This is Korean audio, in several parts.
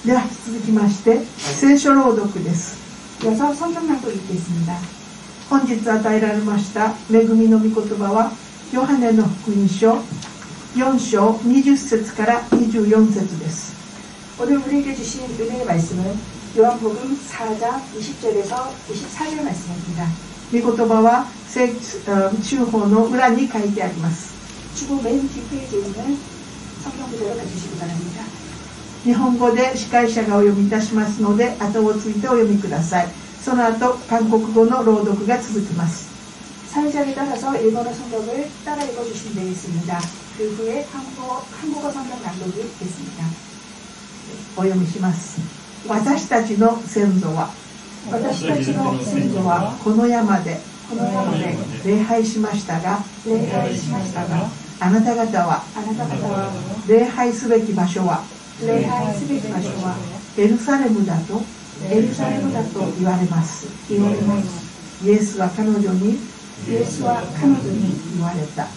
では続きまして聖書朗読です。 이어서 성경 낭독 읽겠습니다. 本日与えられました恵みの御言葉はヨハネの福音書4章20節から24節です。 오늘 우리에게 주신 은혜의 말씀은 요한복음 4장 20절에서 24절 말씀입니다. 御言葉は中法の裏に書いてあります。 주보 맨 뒷페이지에 있는 성경 구절을 봐주시기 바랍니다. 日本語で司会者がお読みいたしますので後をついてお読みください。その後韓国語の朗読が続きます。 사회자에 따라서 일본어 성경을 따라 읽어주시면 되겠습니다. 그 후에 한국어 성경 낭독이 있겠습니다. お読みします。私たちの先祖はこの山で礼拝しましたがあなた方は礼拝すべき場所はエルサレムだと言われます。イエスは彼女に言われた。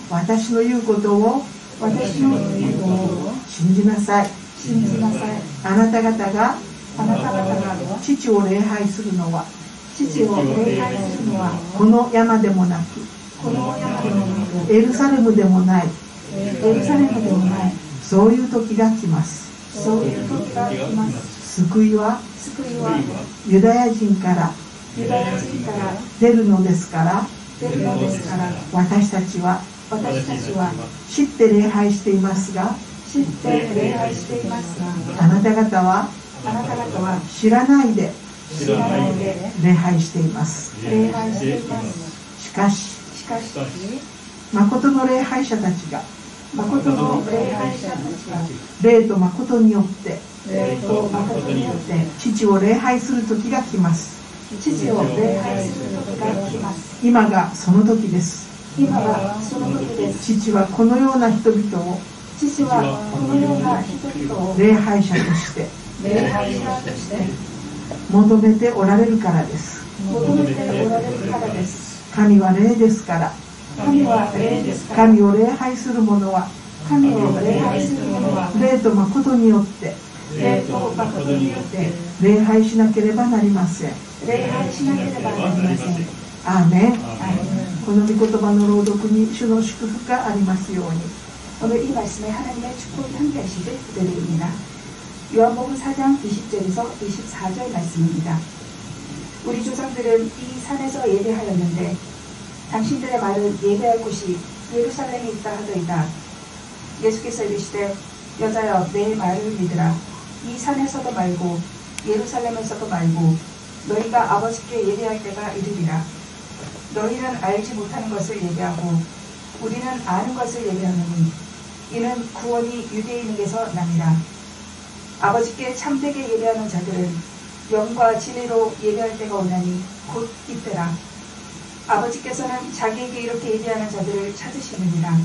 私の言うことを信じなさい。あなた方が父を礼拝するのはこの山でもなくエルサレムでもない。そういう時が来ます。救いはユダヤ人から出るのですから私たちは知って礼拝していますがあなた方は知らないで礼拝しています。しかし誠の礼拝者たちが霊と誠によって父を礼拝する時が来ます。今がその時です。父はこのような人々を礼拝者として求めておられるからです。神は霊ですから神を礼拝する者は霊と誠によって礼拝しなければなりません。アーメン。この御言葉の朗読に主の祝福がありますように。 오늘 이 말씀에 하나님의 축복이 함께하시길 기도드립니다. 요한복음 4장 20절에서 24절 말씀입니다. 우리 조상들은 이 산에서 예배하였는데 당신들의 말은 예배할 곳이 예루살렘에 있다 하더이다. 예수께서 이르시되 여자여 내 말을 믿으라. 이 산에서도 말고 예루살렘에서도 말고 너희가 아버지께 예배할 때가 이르리라. 너희는 알지 못하는 것을 예배하고 우리는 아는 것을 예배하노니 이는 구원이 유대인에게서 납니다. 아버지께 참되게 예배하는 자들은 영과 진리로 예배할 때가 오나니 곧 이때라. 아버지께서는 자기에게 이렇게 예배하는 자들을 찾으시느니라.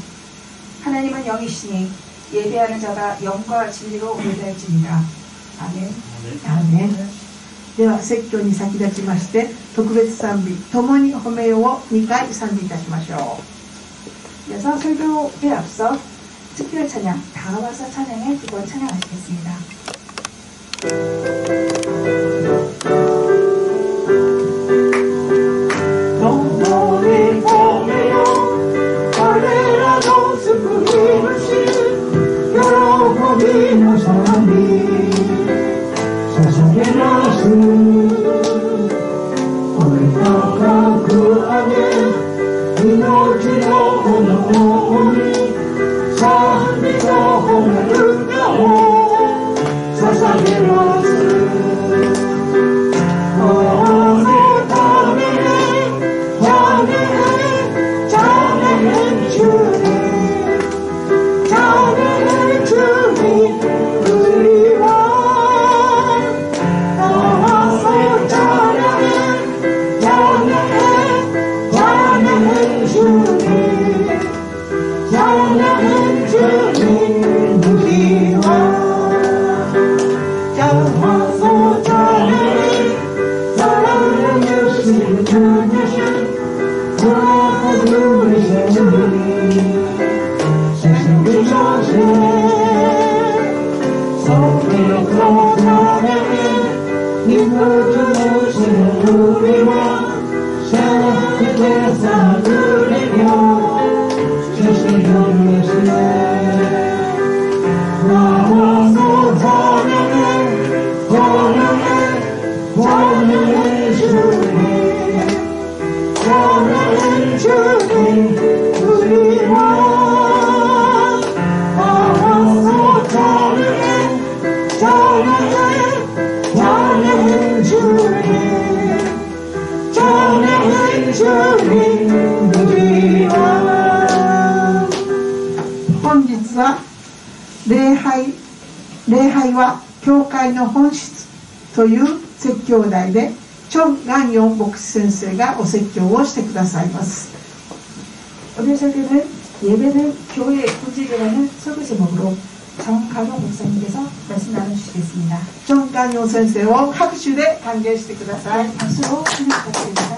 하나님은 영이시니 예배하는 자가 영과 진리로 예배할지니라. 아멘. 아멘. では説教に先立ちまして特別賛美共に褒めようを2回賛美いたしましょう。 이어서 설교에 앞서 특별 찬양 다와서 찬양의 2번 찬양하시겠습니다.共に褒めよう彼らの救い主喜びの賛美捧げます声高く上げ命の炎に賛美と褒める歌を捧げます。주님 네 모든 모습을 누리며 사랑 끝에서 누리며 주시는 것이네 나와서 찬양해 찬양해 찬양해 주님 찬양해 주님 우리와 나와서 찬양해 찬양해 찬양해 주님 찬양해 주님 우리와 本日は礼拝は教会の本質という説教題でチョン・ガンヨン牧師先生がお説教をしてくださいます。 오늘 설교는 예배는 교회의 본질이라는 설교 제목으로 정가용 목사님께서 말씀 나눠주시겠습니다. チョン・ガンヨン先生を拍手で歓迎してください。 박수로 환영 부탁드립니다.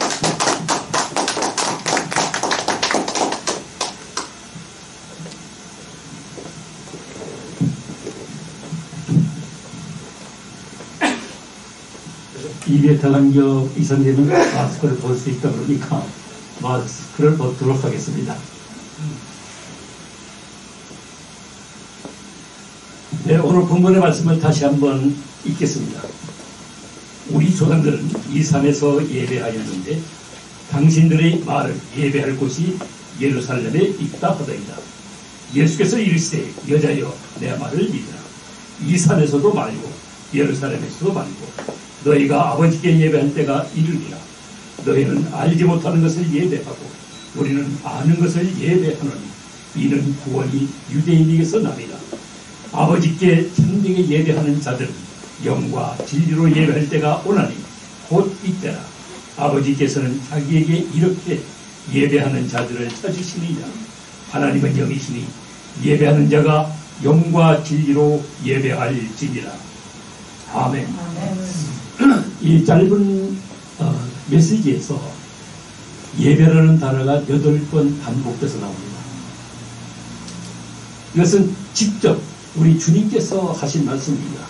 입에 들어간겨 이선생님은 마스크를 벗을 수 있다 그러니까 마스크를 벗도록 하겠습니다. 네, 오늘 본문의 말씀을 다시 한번 읽겠습니다. 우리 조상들은 이 산에서 예배하였는데 당신들의 말을 예배할 곳이 예루살렘에 있다 하더이다. 예수께서 이르시되 여자여 내 말을 믿으라. 이 산에서도 말고 예루살렘에서도 말고 너희가 아버지께 예배할 때가 이르리라. 너희는 알지 못하는 것을 예배하고 우리는 아는 것을 예배하노니 이는 구원이 유대인에게서 나리라. 아버지께 참되게 예배하는 자들은 영과 진리로 예배할 때가 오나니 곧 이때라. 아버지께서는 자기에게 이렇게 예배하는 자들을 찾으시니라. 하나님은 영이시니 예배하는 자가 영과 진리로 예배할지니라. 아멘. 이 짧은 메시지에서 예배라는 단어가 8번 반복돼서 나옵니다. 이것은 직접 우리 주님께서 하신 말씀입니다.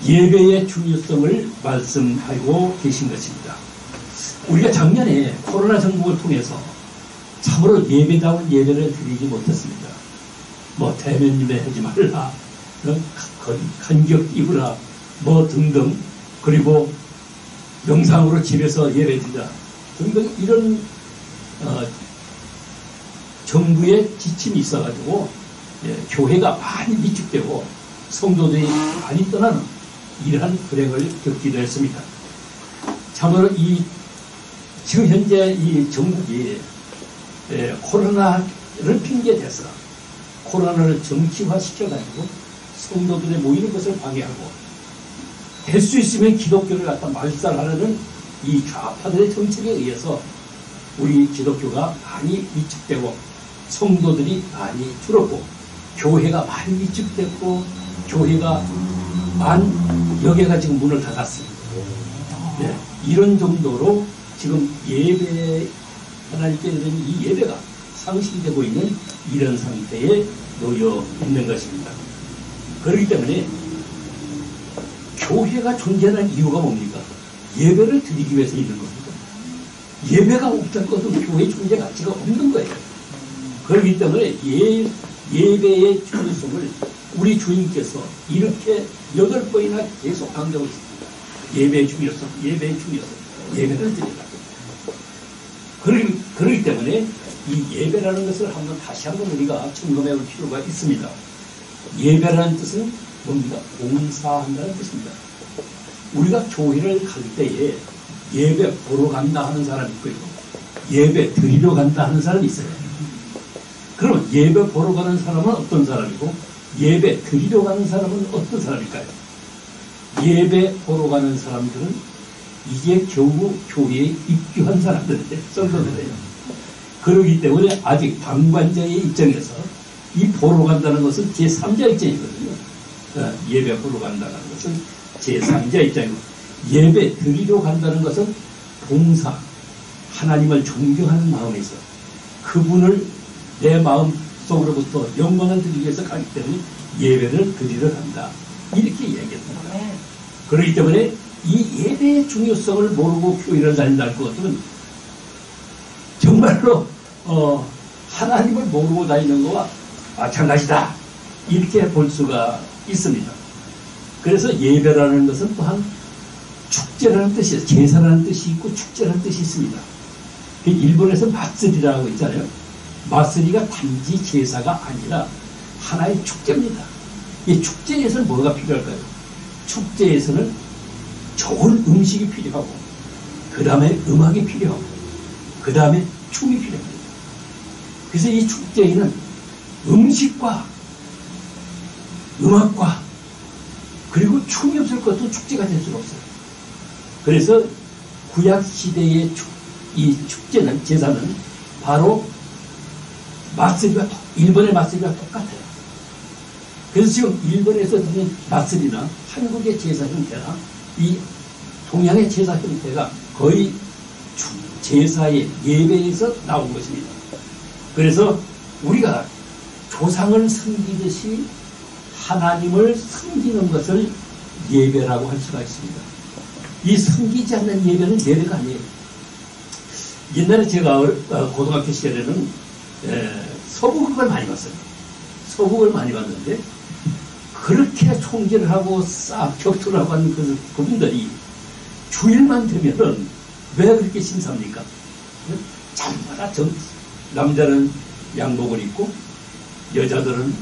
예배의 중요성을 말씀하고 계신 것입니다. 우리가 작년에 코로나 정국을 통해서 참으로 예배다운 예배를 드리지 못했습니다. 뭐 대면 예배 하지 말라, 간격 입으라, 뭐 등등, 그리고 영상으로 집에서 예배드리자 등등 이런 정부의 지침이 있어가지고 교회가 많이 위축되고 성도들이 많이 떠나는 이러한 불행을 겪기도 했습니다. 참으로 지금 현재 이 정국이 코로나를 핑계대서 코로나를 정치화시켜가지고 성도들의 모이는 것을 방해하고 될 수 있으면 기독교를 갖다 말살하려는 이 좌파들의 정책에 의해서 우리 기독교가 많이 위축되고 성도들이 많이 줄었고 교회가 많이 위축됐고 교회가 여개가 지금 문을 닫았습니다. 네, 이런 정도로 지금 예배 하나님께 드리는 이 예배가 상실이 되고 있는 이런 상태에 놓여 있는 것입니다. 그렇기 때문에 교회가 존재하는 이유가 뭡니까? 예배를 드리기 위해서 있는 겁니다. 예배가 없다거든 교회 존재 가치가 없는 거예요. 그렇기 때문에 예배의 중요성을 우리 주님께서 이렇게 8번이나 계속 강조하고 있습니다. 예배의 중요성, 예배의 중요성, 예배를 드리라. 그렇기 때문에 이 예배라는 것을 다시 한번 우리가 점검해 볼 필요가 있습니다. 예배라는 뜻은 뭡니까? 봉사한다는 뜻입니다. 우리가 교회를 갈 때에 예배 보러 간다 하는 사람이 있고요. 예배 드리러 간다 하는 사람이 있어요. 그러면 예배 보러 가는 사람은 어떤 사람이고 예배 드리러 가는 사람은 어떤 사람일까요? 예배 보러 가는 사람들은 이제 겨우 교회에 입교한 사람들인데 성도들이에요. 그러기 때문에 아직 방관자의 입장에서 이 보러 간다는 것은 제3자 입장이거든요. 예배 보러 간다는 것은 제3자 입장이고 예배 드리러 간다는 것은 봉사, 하나님을 존경하는 마음에서 그분을 내 마음 속으로부터 영광을 드리기 위해서 가기 때문에 예배를 드리러 간다. 이렇게 얘기합니다. 그렇기 때문에 이 예배의 중요성을 모르고 교회를 다닌다는 것은 정말로 하나님을 모르고 다니는 것과 마찬가지다, 이렇게 볼 수가 있습니다. 그래서 예배라는 것은 또한 축제라는 뜻이, 제사라는 뜻이 있고 축제라는 뜻이 있습니다. 일본에서 마쓰리라고 있잖아요. 마쓰리가 단지 제사가 아니라 하나의 축제입니다. 이 축제에서는 뭐가 필요할까요? 축제에서는 좋은 음식이 필요하고, 그 다음에 음악이 필요하고, 그 다음에 춤이 필요합니다. 그래서 이 축제에는 음식과 음악과 그리고 춤이 없을 것도 축제가 될 수가 없어요. 그래서 구약시대의 이 축제는, 제사는 바로 마쓰리와, 일본의 마쓰리와 똑같아요. 그래서 지금 일본에서 드는 마쓰리나 한국의 제사 형태나 이 동양의 제사 형태가 거의 제사의 예배에서 나온 것입니다. 그래서 우리가 조상을 섬기듯이 하나님을 섬기는 것을 예배라고 할 수가 있습니다. 이 섬기지 않는 예배는 예배가 아니에요. 옛날에 제가 고등학교 시절에는 서부극을 많이 봤어요. 서부극을 많이 봤는데 그렇게 총질을 하고 싹 격투를 하고 하는 그분들이 주일만 되면은 왜 그렇게 심사합니까? 잠마다 남자는 양복을 입고 여자들은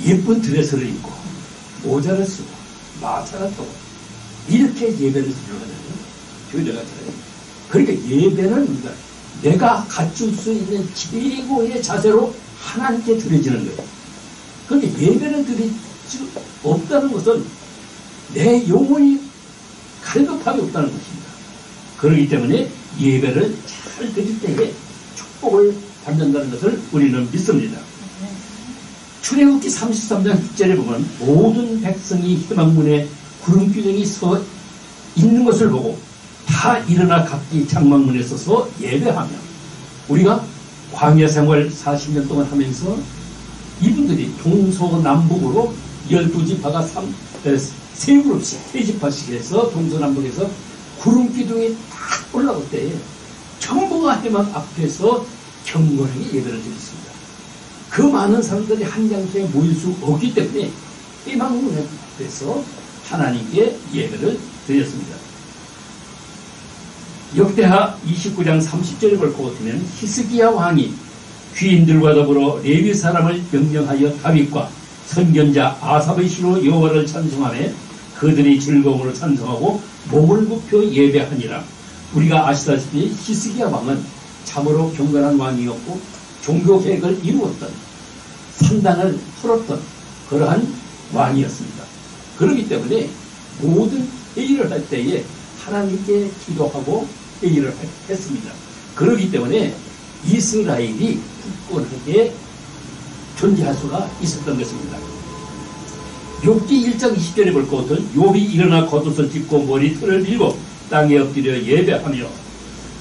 예쁜 드레스를 입고 모자를 쓰고 마차를 타고 이렇게 예배를 드리거든요. 교회가 잘해요. 그러니까 예배는 우리가 내가 갖출 수 있는 최고의 자세로 하나님께 드려지는 거예요. 그런데 예배를 드릴 수 없다는 것은 내 영혼이 갈급함이 없다는 것입니다. 그렇기 때문에 예배를 잘 드릴 때에 축복을 받는다는 것을 우리는 믿습니다. 출애굽기 33장 6절에 보면 모든 백성이 희망문에 구름기둥이 서 있는 것을 보고 다 일어나 각기 장막문에 서서 예배하며, 우리가 광야 생활 40년 동안 하면서 이분들이 동서남북으로 12지파가 세 그룹씩, 세 지파씩 해서 동서남북에서 구름기둥이 딱 올라올 때에 전부가 해막 앞에서 경건하게 예배를 드렸습니다. 그 많은 사람들이 한 장소에 모일 수 없기 때문에 해막문 앞에서 하나님께 예배를 드렸습니다. 역대하 29장 30절을 볼 것 같으면 히스기야 왕이 귀인들과 더불어 레위 사람을 명령하여 다윗과 선견자 아삽의 시로 여호와를 찬송하며 그들이 즐거움으로 찬송하고 몸을 굽혀 예배하니라. 우리가 아시다시피 히스기야 왕은 참으로 경건한 왕이었고 종교 계획을 이루었던, 산당을 풀었던 그러한 왕이었습니다. 그렇기 때문에 모든 회의를 할 때에 하나님께 기도하고 회의를 했습니다. 그렇기 때문에 이스라엘이 굳건하게 존재할 수가 있었던 것입니다. 욥기 1장 20절에 볼 것은 욥이 일어나 겉옷을 찢고 머리털을 밀고 땅에 엎드려 예배하며,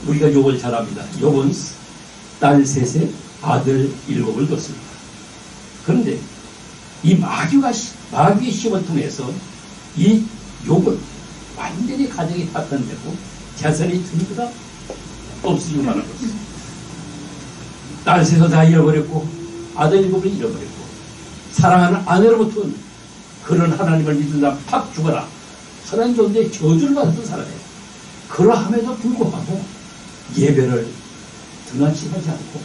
우리가 욥을 잘 압니다. 욥은 딸 셋에 아들 7을 뒀습니다. 그런데 이 마귀의 시험을 통해서 이 욥은 완전히 가정이 파탄되고 재산이 전부 다 없어지고 말한 것입니다. 딸 셋을 다 잃어버렸고 아들 7을 잃어버렸고, 사랑하는 아내로부터는 그런 하나님을 믿는다 팍 죽어라, 하나님 존재의 저주를 받았던 사람이에요. 그러함에도 불구하고 예배를 등한시하지 않고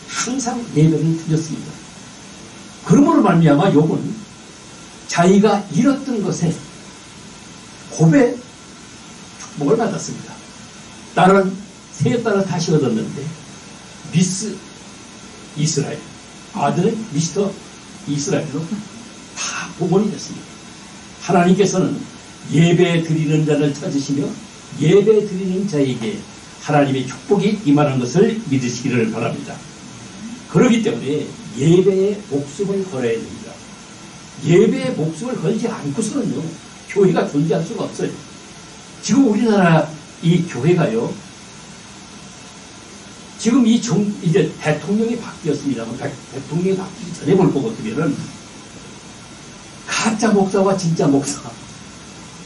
항상 예배를 드렸습니다. 그러므로 말미암아 욥은 자기가 잃었던 것에 곱의 축복을 받았습니다. 딸은 세 딸을 다시 얻었는데 미스 이스라엘, 아들은 미스터 이스라엘로 다 복원이 됐습니다. 하나님께서는 예배 드리는 자를 찾으시며 예배 드리는 자에게 하나님의 축복이 임하는 것을 믿으시기를 바랍니다. 그렇기 때문에 예배에 목숨을 걸어야 됩니다. 예배에 목숨을 걸지 않고서는요, 교회가 존재할 수가 없어요. 지금 우리나라 이 교회가요, 지금 이제 대통령이 바뀌었습니다. 대통령이 바뀌기 전에 볼 것 같으면은 가짜 목사와 진짜 목사,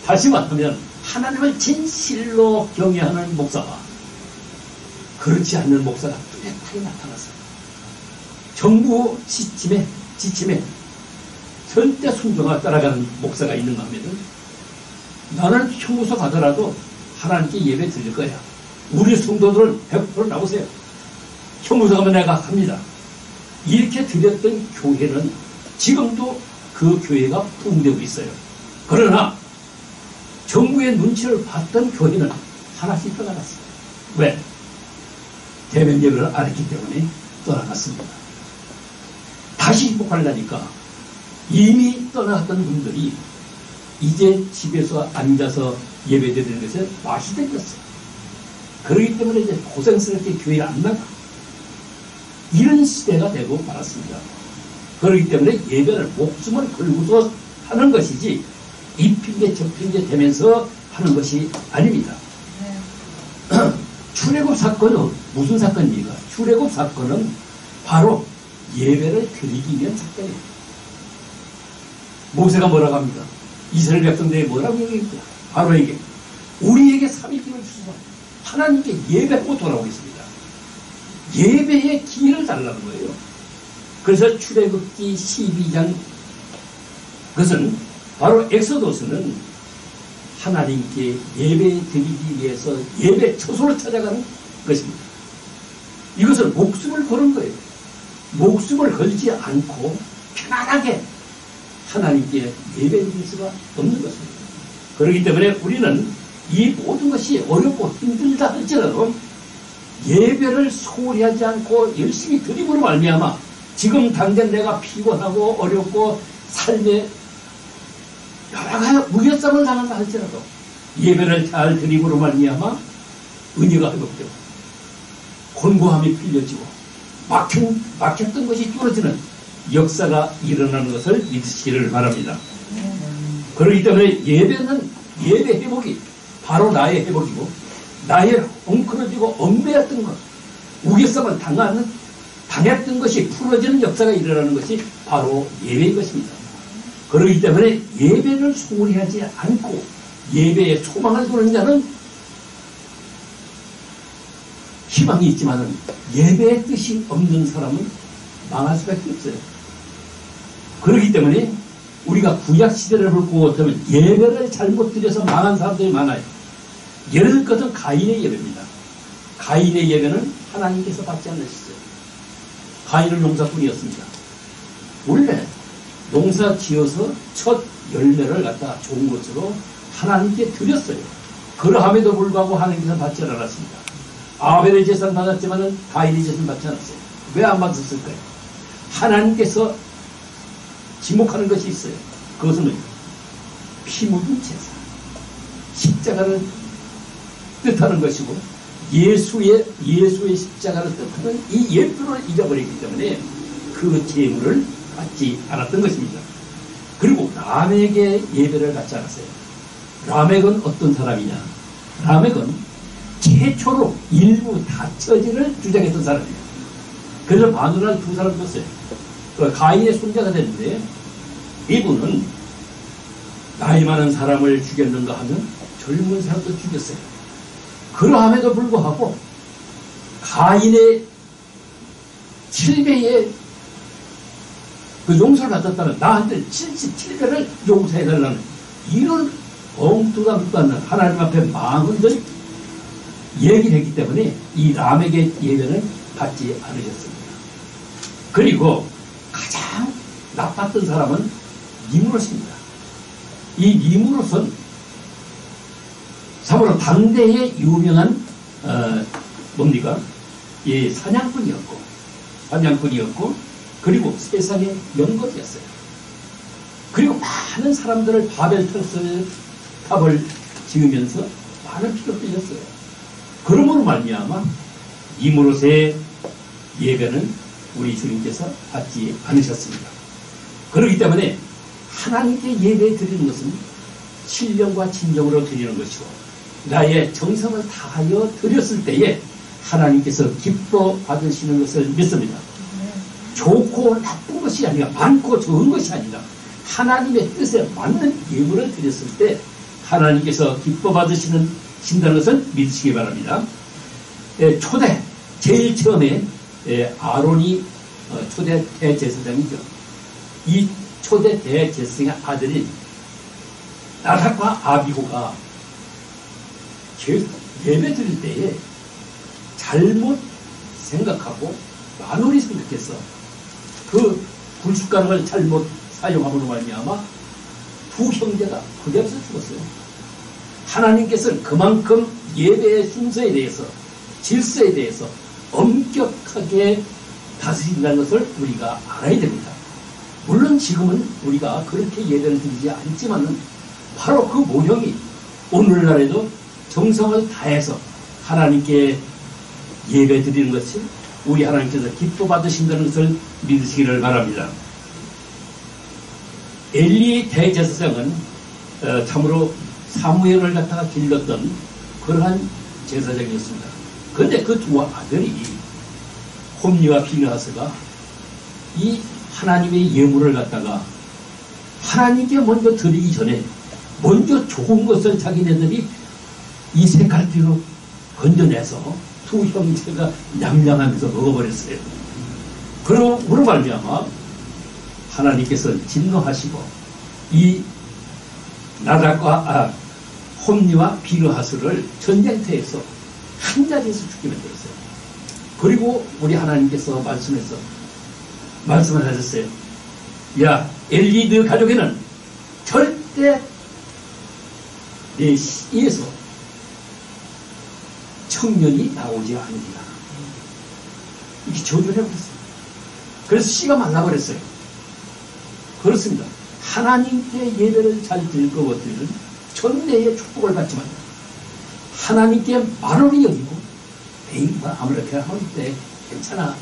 다시 말하면 하나님을 진실로 경외하는 목사가 그렇지 않는 목사가 뚜렷하게 나타났어요. 정부 지침에 절대 순종하고 따라가는 목사가 있는가 하면은 나는 형무소 가더라도 하나님께 예배 드릴 거야. 우리 성도들은 100% 나오세요. 형무소 가면 내가 합니다. 이렇게 드렸던 교회는 지금도 그 교회가 부흥되고 있어요. 그러나 정부의 눈치를 봤던 교회는 하나씩 떠나갔어요. 왜? 대면 예배를 안 했기 때문에 떠나갔습니다. 다시 회복하려니까 이미 떠나갔던 분들이 이제 집에서 앉아서 예배드리는 것에 맛이 생겼어요. 그렇기 때문에 이제 고생스럽게 교회에 안 나가. 이런 시대가 되고 말았습니다. 그렇기 때문에 예배를 목숨을 걸고서 하는 것이지 이 핑계 저 핑계 대면서 하는 것이 아닙니다. 출애굽 사건은 무슨 사건입니까? 출애굽 사건은 바로 예배를 드리기 위한 사건이에요. 모세가 뭐라고 합니까? 이스라엘 백성들이 뭐라고 얘기합니까? 바로 이게 우리에게 3일기를 주소서 하나님께 예배하고 돌아오겠습니다. 예배의 기회를 달라는 거예요. 그래서 출애굽기 12장 그것은 바로 엑소도스는 하나님께 예배 드리기 위해서 예배 처소로 찾아가는 것입니다. 이것은 목숨을 거는 거예요. 목숨을 걸지 않고 편안하게 하나님께 예배 드릴 수가 없는 것입니다. 그렇기 때문에 우리는 이 모든 것이 어렵고 힘들다 할지라도 예배를 소홀히 하지 않고 열심히 드림으로 말미암아 지금 당장 내가 피곤하고 어렵고 삶에 여러 가지 무게감을 당한다 할지라도 예배를 잘 드림으로 말미암아 은혜가 회복되고 곤고함이 풀려지고 막혔던 것이 뚫어지는 역사가 일어나는 것을 믿으시기를 바랍니다. 그렇기 때문에 예배는 예배 회복이 바로 나의 회복이고 나의 엉클어지고 엉매였던 것 우겨쌈을 당했던 것이 풀어지는 역사가 일어나는 것이 바로 예배인 것입니다. 그렇기 때문에 예배를 소홀히 하지 않고 예배에 소망을 두는 자는 희망이 있지만 예배의 뜻이 없는 사람은 망할 수밖에 없어요. 그렇기 때문에 우리가 구약시대를 볼고 어쩌면 예배를 잘못 드려서 망한 사람들이 많아요. 예를 들 것은 가인의 예배입니다. 가인의 예배는 하나님께서 받지 않으셨어요. 가인은 농사꾼이었습니다. 원래 농사 지어서 첫 열매를 갖다 좋은 것으로 하나님께 드렸어요. 그러함에도 불구하고 하나님께서 받지 않았습니다. 아벨의 제사는 받았지만 가인의 제사는 받지 않았어요. 왜 안 받았을까요? 하나님께서 지목하는 것이 있어요. 그것은 피 묻은 제사, 십자가를 뜻하는 것이고 예수의 십자가를 뜻하는 이 예표를 잊어버리기 때문에 그 제물을 받지 않았던 것입니다. 그리고 라멕의 예배를 갖지 않았어요. 라멕은 어떤 사람이냐? 라멕은 최초로 일부 다처지를 주장했던 사람이에요. 그래서 마누라를 두 사람 뒀어요. 가인의 손자가 됐는데 이분은 나이 많은 사람을 죽였는가 하면 젊은 사람도 죽였어요. 그러함에도 불구하고 가인의 7배의 그 용서를 받았다는 나한테 77배를 용서해달라는 이런 엉뚱하지도 않는 하나님 앞에 망언들 얘기를 했기 때문에 이 라멕의 예배는 받지 않으셨습니다. 그리고 가장 나빴던 사람은 니무롯입니다. 이 니무롯은 참으로 당대의 유명한 뭡니까? 예, 사냥꾼이었고 그리고 세상의 영겁이었어요. 그리고 많은 사람들을 바벨 탑을 지으면서 많은 피를 흘렸어요. 그러므로 말미암아 니무롯의 예배는 우리 주님께서 받지 않으셨습니다. 그렇기 때문에 하나님께 예배 드리는 것은 신령과 진정으로 드리는 것이고 나의 정성을 다하여 드렸을 때에 하나님께서 기뻐 받으시는 것을 믿습니다. 좋고 나쁜 것이 아니라 많고 적은 것이 아니라 하나님의 뜻에 맞는 예물을 드렸을 때 하나님께서 기뻐 받으신다는 것을 믿으시기 바랍니다. 초대 제일 처음에 아론이 초대 대제사장이죠. 이 초대 대제사장의 아들인 나답과 아비후가 예배 드릴 때에 잘못 생각하고 만원이 생각했어. 그 굴숟가락을 잘못 사용함으로 말미암아 두 형제가 그대로서 죽었어요. 하나님께서는 그만큼 예배의 순서에 대해서 질서에 대해서 엄격하게 다스린다는 것을 우리가 알아야 됩니다. 물론 지금은 우리가 그렇게 예배를 드리지 않지만은 바로 그 모형이 오늘날에도 정성을 다해서 하나님께 예배 드리는 것이 우리 하나님께서 기뻐 받으신다는 것을 믿으시기를 바랍니다. 엘리 대제사장은 참으로 사무엘을 갖다가 길렀던 그러한 제사장이었습니다. 그런데 그 두 아들이 홈리와 비느하스가 이 하나님의 예물을 갖다가 하나님께 먼저 드리기 전에 먼저 좋은 것을 자기네들이 이 색깔띠로 건져내서 두 형제가 냠냠하면서 먹어버렸어요. 그러므로 말미암아 하나님께서 진노하시고 이 나답과 홈리와 비느하스를 전쟁터에서 한 자리에서 죽게 만들었어요. 그리고 우리 하나님께서 말씀을 하셨어요. 야, 엘리드 가족에는 절대 내 씨에서 청년이 나오지 않으리라. 이렇게 저주를 해버렸어요. 그래서 씨가 말라버렸어요. 그렇습니다. 하나님께 예배를 잘 드릴 것 같으면 전대의 축복을 받지만 하나님께 만원이 여기고 아무렇게나 할 때 괜찮아.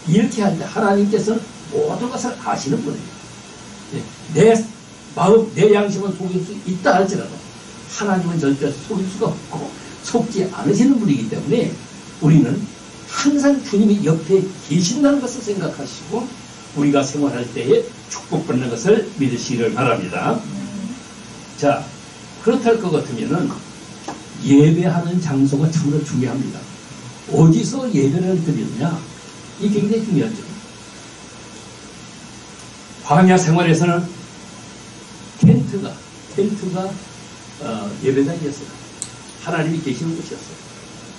이렇게 할 때 하나님께서는 모든 것을 아시는 분이에요. 내 마음, 내 양심은 속일 수 있다 할지라도 하나님은 절대 속일 수가 없고 속지 않으시는 분이기 때문에 우리는 항상 주님이 옆에 계신다는 것을 생각하시고 우리가 생활할 때에 축복받는 것을 믿으시기를 바랍니다. 자, 그렇다 할 것 같으면은 예배하는 장소가 참으로 중요합니다. 어디서 예배를 드리느냐? 이게 굉장히 중요하죠. 광야 생활에서는 텐트가 예배당이었어요. 하나님이 계시는 곳이었어요.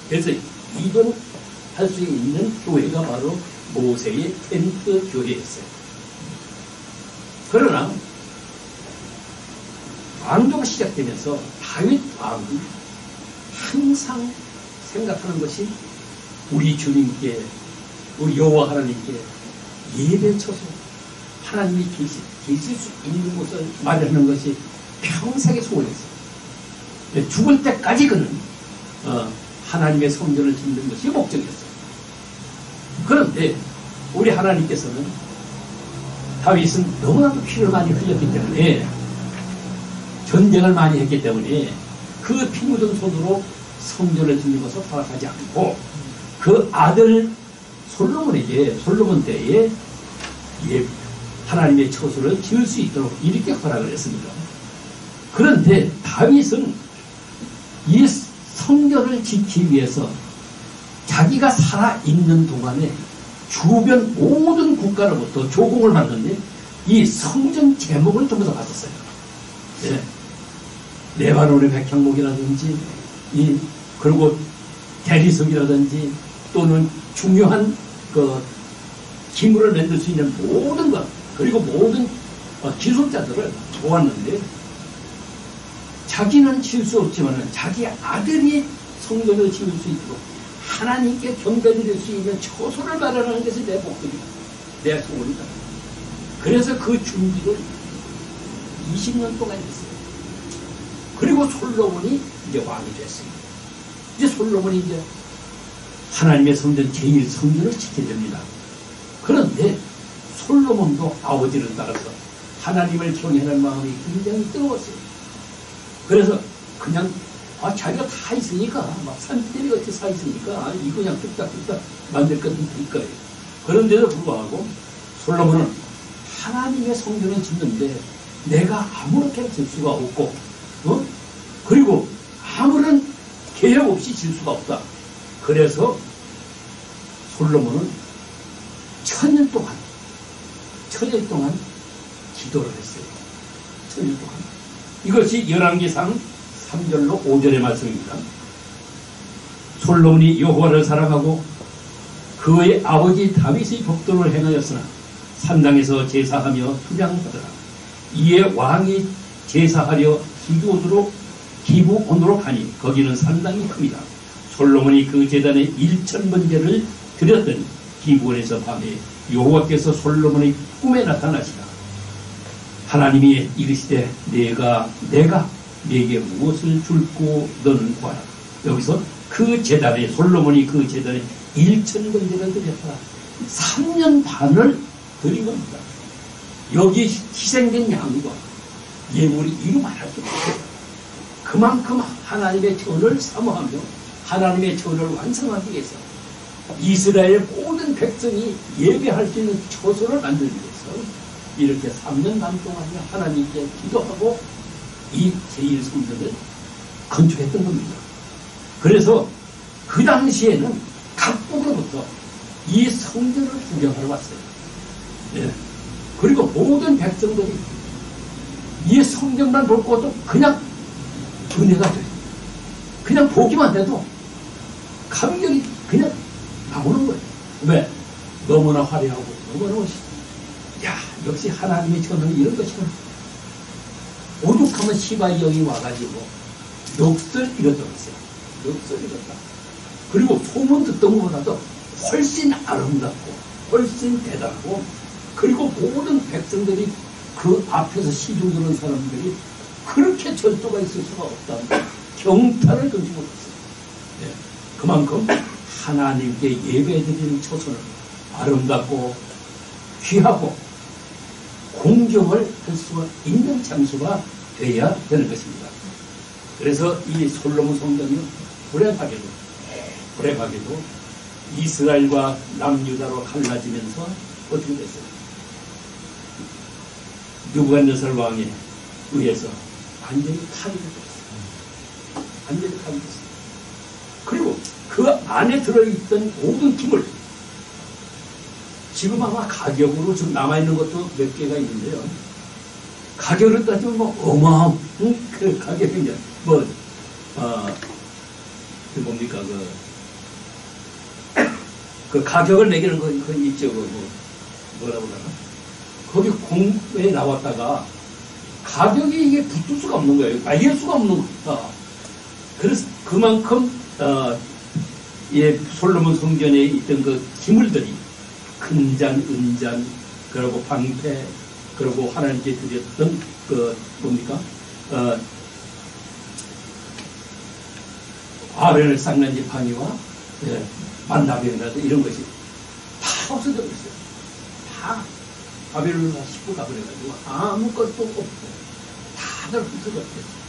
그래서 이동할 수 있는 교회가 바로 모세의 텐트 교회였어요. 그러나 왕조가 시작되면서 다윗 왕은 항상 생각하는 것이 우리 주님께, 우리 여호와 하나님께 예배 처소 하나님이 계실 수 있는 곳을 마련하는 것이 평생의 소원이었어요. 죽을 때까지 그는 하나님의 성전을 짓는 것이 목적이었어요. 그런데 우리 하나님께서는 다윗은 너무나도 피를 많이 흘렸기 때문에 전쟁을 많이 했기 때문에 그 피 묻은 손으로 성전을 짓는 것을 허락하지 않고 그 아들 솔로몬에게 솔로몬 때에 하나님의 처소를 지을 수 있도록 이렇게 허락을 했습니다. 그런데 다윗은 이 성전을 짓기 위해서 자기가 살아있는 동안에 주변 모든 국가로부터 조공을 받는데 이 성전 제목을 전부 다 받았어요. 네. 레바논의 백향목이라든지 그리고 대리석이라든지 또는 중요한 그 기물을 만들 수 있는 모든 것 그리고 모든 기술자들을 모았는데 자기는 지을 수 없지만 자기 아들이 성전을 지을 수 있도록 하나님께 경배드릴 수 있는 처소를 마련하는 것이 내 목적이다. 내 소원이다. 그래서 그 준비를 20년 동안 했어요. 그리고 솔로몬이 이제 왕이 됐습니다. 이제 솔로몬이 이제 하나님의 성전 제1 성전을 지켜야 됩니다. 그런데 솔로몬도 아버지를 따라서 하나님을 경외하는 마음이 굉장히 뜨거웠어요. 그래서 그냥 자기가 다 있으니까 막 산대비 같이 사 있으니까 이거 그냥 뚝딱뚝딱 만들 것은 될 거예요. 그런데도 불구하고 솔로몬은 하나님의 성전을 짓는데 내가 아무렇게나 질 수가 없고 그리고 아무런 계획 없이 질 수가 없다. 그래서 솔로몬은 천일 동안 기도를 했어요. 천일 동안. 이것이 열왕기상 3절로 5절의 말씀입니다. 솔로몬이 여호와를 사랑하고 그의 아버지 다윗의 법도를 행하였으나 산당에서 제사하며 투장하더라. 이에 왕이 제사하려 기브온으로 가니 거기는 산당이 큽니다. 솔로몬이 그 제단에 1000번제를 드렸더니 기브온에서 밤에 여호와께서 솔로몬의 꿈에 나타나시라. 하나님이 이르시되 내가 네게 무엇을 줄고 너는 구하라. 여기서 그 제단에 솔로몬이 그 제단에 1000번제를 드렸다. 3년 반을 드린 겁니다. 여기 희생된 양과 예물이 이루 말할 수 없어요. 그만큼 하나님의 처를 사모하며 하나님의 처를 완성하기 위해서 이스라엘 모든 백성이 예배할 수 있는 처소를 만들기 위해서 이렇게 3년 반 동안 하나님께 기도하고 이 제1성전을 건축했던 겁니다. 그래서 그 당시에는 각국으로부터 이 성전을 구경하러 왔어요. 예. 그리고 모든 백성들이 이 성전만 볼 것도 그냥 은혜가 돼요. 그냥 보기만 해도 감격이 그냥 나오는 거예요. 왜? 너무나 화려하고 너무나 멋있어. 야, 역시 하나님의 처는 이런 것이구나. 오죽하면 시바이 영이 와가지고 넋을 잃어버렸어요. 넋을 잃었다. 그리고 소문 듣던 것보다도 훨씬 아름답고 훨씬 대단하고 그리고 모든 백성들이 그 앞에서 시중 드는 사람들이 그렇게 절도가 있을 수가 없다는 경탄을 금치 못했어요. 네. 그만큼 하나님께 예배드리는 처소는 아름답고 귀하고 공경을 할 수 있는 장소가 되어야 되는 것입니다. 그래서 이 솔로몬 성전이 불행하게도 이스라엘과 남유다로 갈라지면서 어떻게 됐어요? 느부갓네살 왕에 의해서 완전히 파괴됐어요. 완전히 파괴됐어요. 그리고 그 안에 들어있던 모든 기물, 지금 아마 가격으로 지금 남아있는 것도 몇 개가 있는데요. 가격을 따지면 어마어마한 그 가격이 이제 그 뭡니까, 그 가격을 매기는 거, 그 있죠, 뭐라고 그러나. 거기 공에 나왔다가 가격이 이게 붙을 수가 없는 거예요. 알릴 수가 없는 겁니다. 그래서 그만큼, 솔로몬 성전에 있던 그 기물들이 금잔, 은잔, 그리고 방패, 그리고 하나님께 드렸던 아벨을 쌍난 지팡이와 만나병이라도 이런 것이 다 없어져 있어요. 다 바벨론을 싣고 가버려가지고 아무것도 없고 다들 흩어졌어요.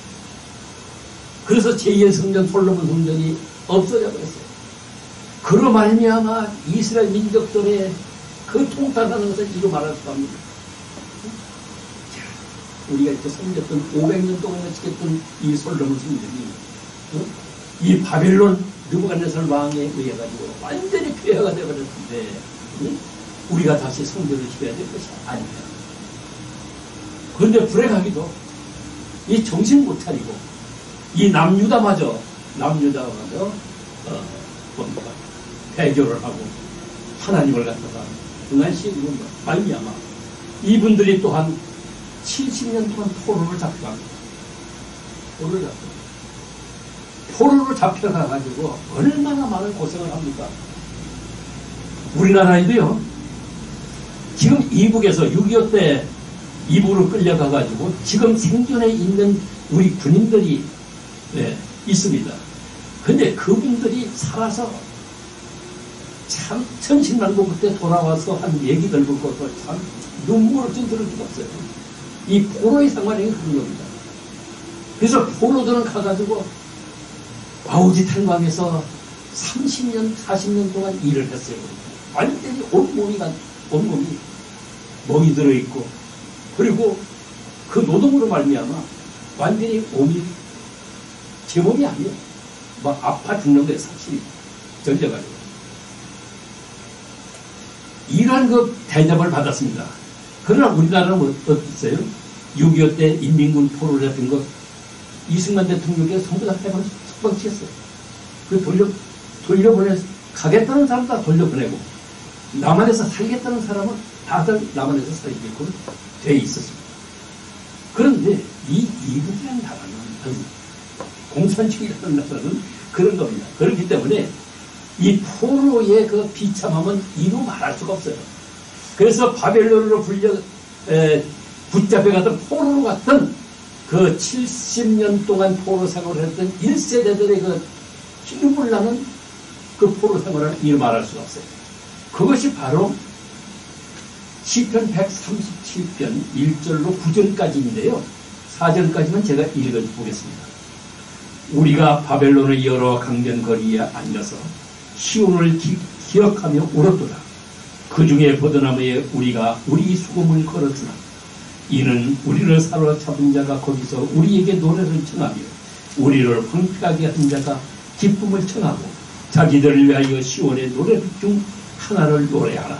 그래서 제2성전 솔로몬 성전이 없어져 버렸어요. 그로 말미암아 이스라엘 민족들의 그 통탄하는 것을 이루 말할 수 없습니다. 우리가 이렇게 섬겼던 500년 동안 지켰던 이 솔로몬 성전이 이 바벨론 느부갓네살 왕에 의해 가지고 완전히 폐허가 되어버렸는데 우리가 다시 성전을 지켜야 될 것이 아닙니다. 그런데 불행하기도 이 정신 못 차리고 이 남유다마저 배교를 하고 하나님을 갖다가 등한시키는 말미암아 이분들이 또한 70년 동안 포로를 잡혀갑니다. 포로를 잡혀가가지고 얼마나 많은 고생을 합니까? 우리나라에도요, 지금 이북에서 6.25 때 이북으로 끌려가가지고 지금 생존해 있는 우리 군인들이 있습니다. 근데 그분들이 살아서 참 천신만고 그때 돌아와서 한 얘기들 듣고 참 눈물을 좀 들을 수가 없어요. 이 포로의 생활이 그런 겁니다. 그래서 포로들은 가가지고 와우지 탄광에서 30년, 40년 동안 일을 했어요. 완전히 온몸이 멍이 들어있고, 그리고 그 노동으로 말미암아 완전히 몸이 제 몸이 아니에요. 막 아파 죽는 거예요, 사실이. 전려가지고. 이러한 그 대접을 받았습니다. 그러나 우리나라는 어땠어요? 6.25 때 인민군 포로를 잡힌 거 이승만 대통령께서 전부 다 해방 석방시켰어요. 그 가겠다는 사람 다 돌려보내고, 남한에서 살겠다는 사람은 다들 남한에서 살게끔 돼 있었습니다. 그런데 이 이북이라는 나라는, 공산주의라는 나라는 그런 겁니다. 그렇기 때문에 이 포로의 그 비참함은 이루 말할 수가 없어요. 그래서 바벨론으로 붙잡혀갔던 포로로 갔던 그 70년 동안 포로 생활을 했던 1세대들의 그 피눈물 나는 그 포로 생활을 이루 말할 수가 없어요. 그것이 바로 시편 137편 1절로 9절까지인데요. 4절까지만 제가 읽어보겠습니다. 우리가 바벨론의 여러 강변 거리에 앉아서 시온을 기억하며 울었도다. 그 중에 버드나무에 우리가 우리 수금을 걸었으나 이는 우리를 사로잡은 자가 거기서 우리에게 노래를 청하며 우리를 황폐하게 한 자가 기쁨을 청하고 자기들을 위하여 시온의 노래 중 하나를 노래하라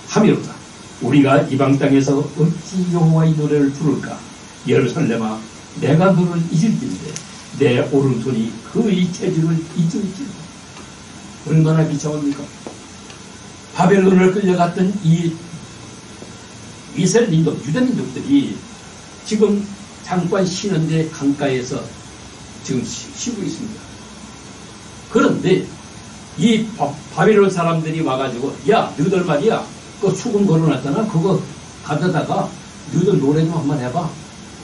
하미로다. 우리가 이방 땅에서 어찌 여호와의 노래를 부를까? 예루살렘아, 내가 너를 잊을진데 내 오른손이 그의 재주를 잊을지도. 얼마나 비참합니까? 바벨론을 끌려갔던 이 이스라엘 민족, 유다 민족들이 지금 잠깐 쉬는데 강가에서 지금 쉬고 있습니다. 그런데 이 바벨론 사람들이 와가지고, 야, 너희들 말이야, 그 수금 걸어놨잖아. 그거 가져다가 너희들 노래 좀 한번 해봐.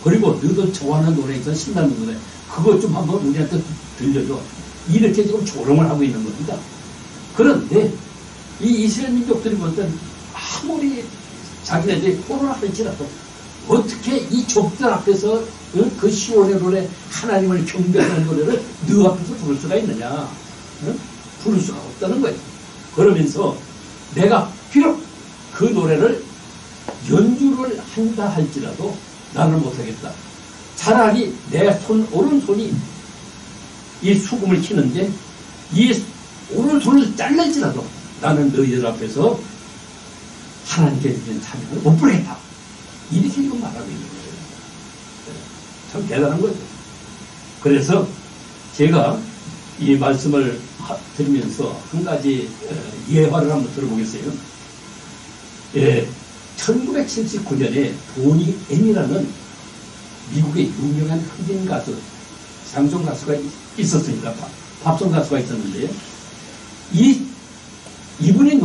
그리고 너희들 좋아하는 노래 있잖아, 신나는 노래. 그것 좀 한번 우리한테 들려줘. 이렇게 지금 조롱을 하고 있는 겁니다. 그런데 이 이스라엘 민족들이 볼 땐 아무리 자기네들이 포로를 할지라도 어떻게 이 족들 앞에서 그 시온의 노래, 하나님을 경배하는 노래를 너 앞에서 부를 수가 있느냐? 부를 수가 없다는 거예요. 그러면서 내가 비록 그 노래를 연주를 한다 할지라도 나는 못하겠다. 차라리 내 오른손이 이 수금을 치는데 이 오른손을 잘랄지라도 나는 너희들 앞에서 하나님께 드리는 찬양을 못 부르겠다. 이렇게 지금 말하고 있는 거예요. 참 대단한 거죠. 그래서 제가 이 말씀을 드리면서 한 가지 예화를 한번 들어보겠어요. 1979년에 도니 엠이라는 미국의 유명한 흑인 가수, 장성 가수가 있었습니다. 팝송 가수가 있었는데요. 이분이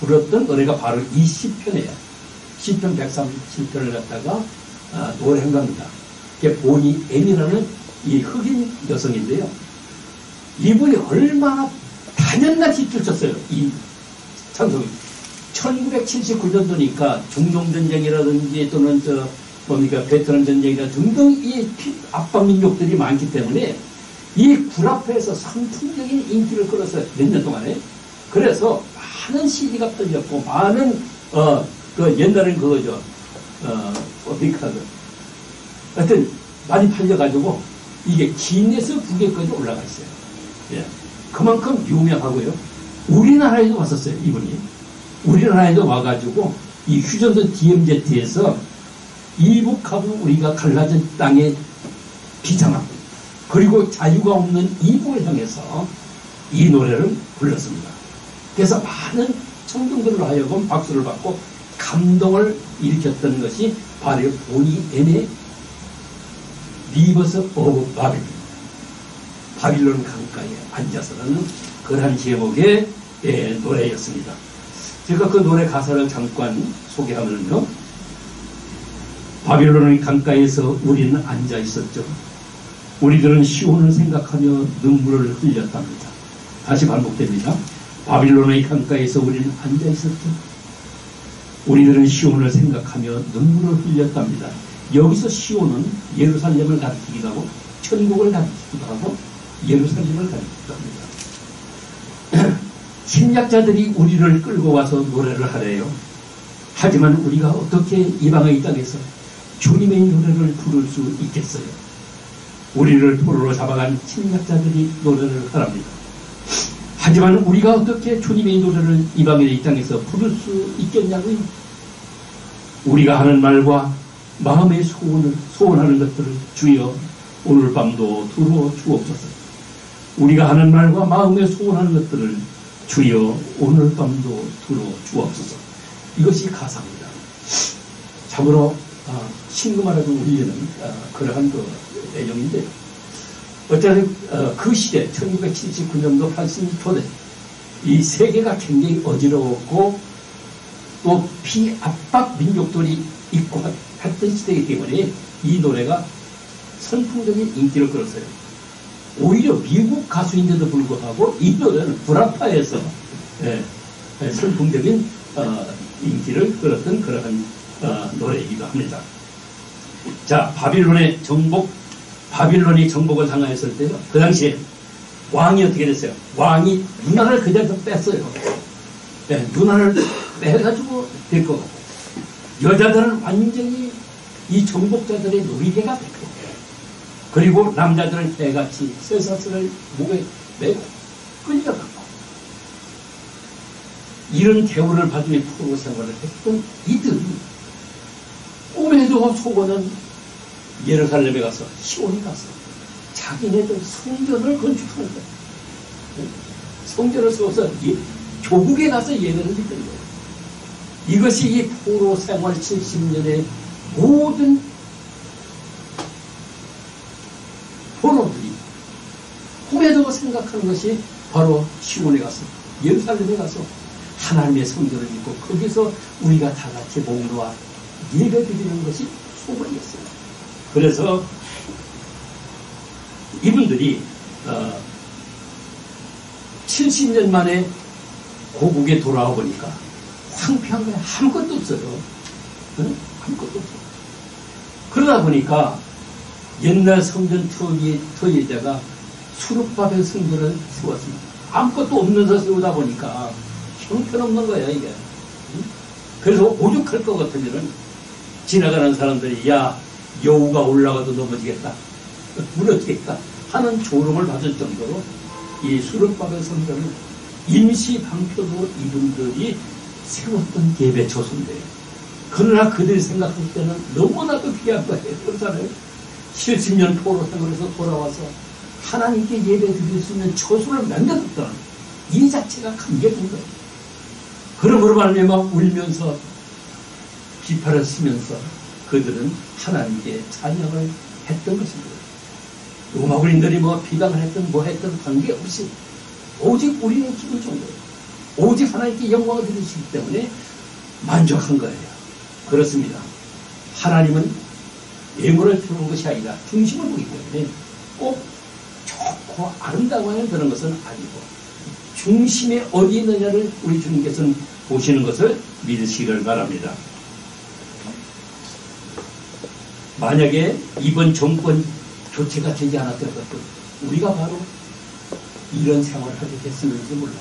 불렀던 노래가 바로 이 시편이에요. 시편 137편을 갖다가 노래한 겁니다. 그게 보니 엠이라는 이 흑인 여성인데요. 이분이 얼마나 단연간 히트를 쳤어요. 이 찬송이. 1979년도니까 중동전쟁이라든지 또는 베트남 전쟁이나 등등 이 압박 민족들이 많기 때문에 이 굴앞에서 선풍적인 인기를 끌었어요. 몇 년 동안에. 그래서 많은 CD가 팔렸고, 많은, 옛날엔 그거죠. 빅카드. 하여튼, 많이 팔려가지고, 이게 기네스 북에까지 올라가 있어요. 예. 그만큼 유명하고요. 우리나라에도 왔었어요, 이분이. 우리나라에도 와가지고, 이 휴전선 DMZ에서 이북하고 우리가 갈라진 땅의 비참함, 그리고 자유가 없는 이북을 향해서 이 노래를 불렀습니다. 그래서 많은 청중들로 하여금 박수를 받고 감동을 일으켰던 것이 바로 보니 엠의 리버스 오브 바빌, 바빌론 강가에 앉아서라는 그러한 제목의 노래였습니다. 제가 그 노래 가사를 잠깐 소개하면요. 바빌론의 강가에서 우리는 앉아 있었죠. 우리들은 시온을 생각하며 눈물을 흘렸답니다. 다시 반복됩니다. 바빌론의 강가에서 우리는 앉아 있었죠. 우리들은 시온을 생각하며 눈물을 흘렸답니다. 여기서 시온은 예루살렘을 가리키기도 하고 천국을 가리키기도 하고 예루살렘을 가리키기도 합니다. 침략자들이 우리를 끌고 와서 노래를 하래요. 하지만 우리가 어떻게 이방의 땅에서 주님의 노래를 부를 수 있겠어요? 우리를 포로로 잡아간 침략자들이 노래를 하랍니다. 하지만 우리가 어떻게 주님의 노래를 이방인의 이 땅에서 부를 수 있겠냐고요? 우리가 하는 말과 마음의 소원하는 것들을 주여 오늘 밤도 들어 주옵소서. 우리가 하는 말과 마음의 소원하는 것들을 주여 오늘 밤도 들어 주옵소서. 이것이 가사입니다. 참으로 신금하라고 울리는 그러한 그 내용인데, 어쨌든 그 시대 1979년도 80초대 이 세계가 굉장히 어지러웠고 또 피압박 민족들이 있고 했던 시대이기 때문에 이 노래가 선풍적인 인기를 끌었어요. 오히려 미국 가수인데도 불구하고 이 노래는 불합파에서 선풍적인 인기를 끌었던 그러한 노래이기도 합니다. 자, 바빌론이 정복을 당하였을 때는 그 당시에 왕이 어떻게 됐어요? 왕이 누나를 그 자리에서 뺐어요. 누나를 빼가지고 데리고 가고, 여자들은 완전히 이 정복자들의 놀이개가 됐고, 그리고 남자들은 개같이 쇠사슬을 목에 메고 끌려갔고, 이런 대우를 받으며 포로 생활을 했던 이들이 꿈에도 속어는 예루살렘에 가서 시온에 가서 자기네들 성전을 건축하는 거예요. 성전을 세워서 조국에 가서 예배를 드리는 거예요. 이것이 이 포로 생활 70년의 모든 포로들이 꿈에도 생각하는 것이 바로 시온에 가서 예루살렘에 가서 하나님의 성전을 짓고 거기서 우리가 다 같이 모여와 예배 드리는 것이 소원이었어요. 그래서 이분들이 70년 만에 고국에 돌아와 보니까 황폐한 거야. 아무것도 없어요. 응? 아무것도 없어요. 그러다 보니까 옛날 성전 투예자가 수룹바벨 성전을 세웠습니다. 아무것도 없는 데서 세우다 보니까 형편없는 거야, 이게. 응? 그래서 오죽할 것 같으면은 지나가는 사람들이 야, 여우가 올라가도 넘어지겠다, 무너지겠다 하는 조롱을 받을 정도로 이 수룹바벨 성전을 임시 방표도 이분들이 세웠던 예배 초소인데, 그러나 그들이 생각할 때는 너무나도 귀한 거예요. 그렇잖아요. 70년 포로 생활에서 돌아와서 하나님께 예배 드릴 수 있는 초소를 만들었다는 이 자체가 감격인 거예요. 그러므로 말미암아 울면서 비파를 쓰면서 그들은 하나님께 찬양을 했던 것입니다. 로마 군인들이 뭐 비방을 했든 뭐 했든 관계없이 오직 우리는 기분 좋은 거예요. 오직 하나님께 영광을 드리시기 때문에 만족한 거예요. 그렇습니다. 하나님은 예물을 주는 것이 아니라 중심을 보기 때문에 꼭 좋고 아름다워야 되는 것은 아니고 중심에 어디 있느냐를 우리 주님께서는 보시는 것을 믿으시기를 바랍니다. 만약에 이번 정권 교체가 되지 않았더라도 우리가 바로 이런 생활을 하게 됐을지 몰라요.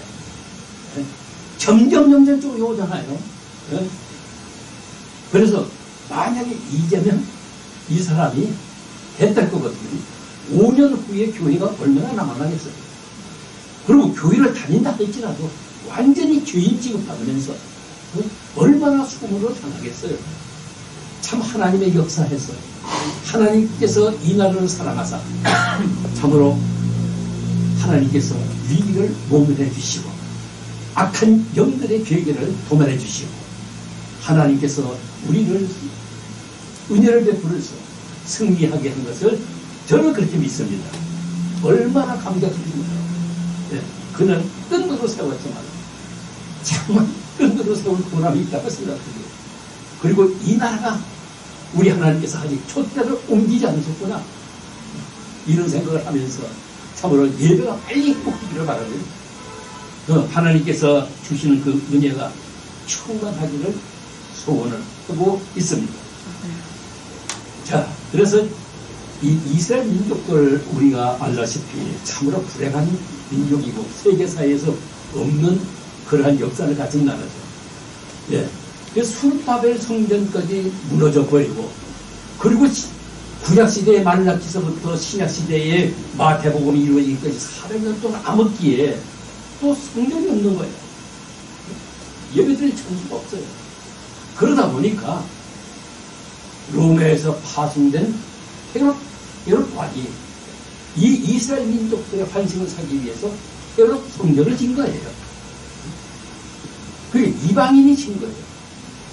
점점 좀 오잖아요. 그래서 만약에 이재명 이 사람이 됐을 거거든요. 5년 후에 교회가 얼마나 남아나겠어요. 그리고 교회를 다닌다 할지라도 완전히 죄인 취급받으면서 얼마나 수금으로 당하겠어요. 참 하나님의 역사에서 하나님께서 이 나라를 사랑하사 참으로 하나님께서 위기를 모면해 주시고 악한 영들의 괴계를 도면해 주시고 하나님께서 우리를 은혜를 베풀어서 승리하게 한 것을 저는 그렇게 믿습니다. 얼마나 감격합니까? 네, 그는 끈으로 세웠지만 정말 끈으로 세운 보람이 있다고 생각합니다. 그리고 이 나라가 우리 하나님께서 아직 촛대를 옮기지 않으셨구나, 이런 생각을 하면서 참으로 예배가 빨리 복되기를 바라고요. 하나님께서 주시는 그 은혜가 충만하기를 소원을 하고 있습니다. 자, 그래서 이 이스라엘 민족들 우리가 알다시피 참으로 불행한 민족이고 세계사에서 없는 그러한 역사를 가진 나라죠. 예. 수룹바벨 성전까지 무너져 버리고, 그리고 구약시대의 만락기서부터 신약시대의 마태복음이 이루어지기까지 400년 동안 암흑기에 또 성경이 없는 거예요. 예배드릴 장소가 없어요. 그러다 보니까 로마에서 파송된 헤롯 왕이 이 이스라엘 민족들의 환심을 사기 위해서 헤롯 성전을 진 거예요. 그게 이방인이 진 거예요.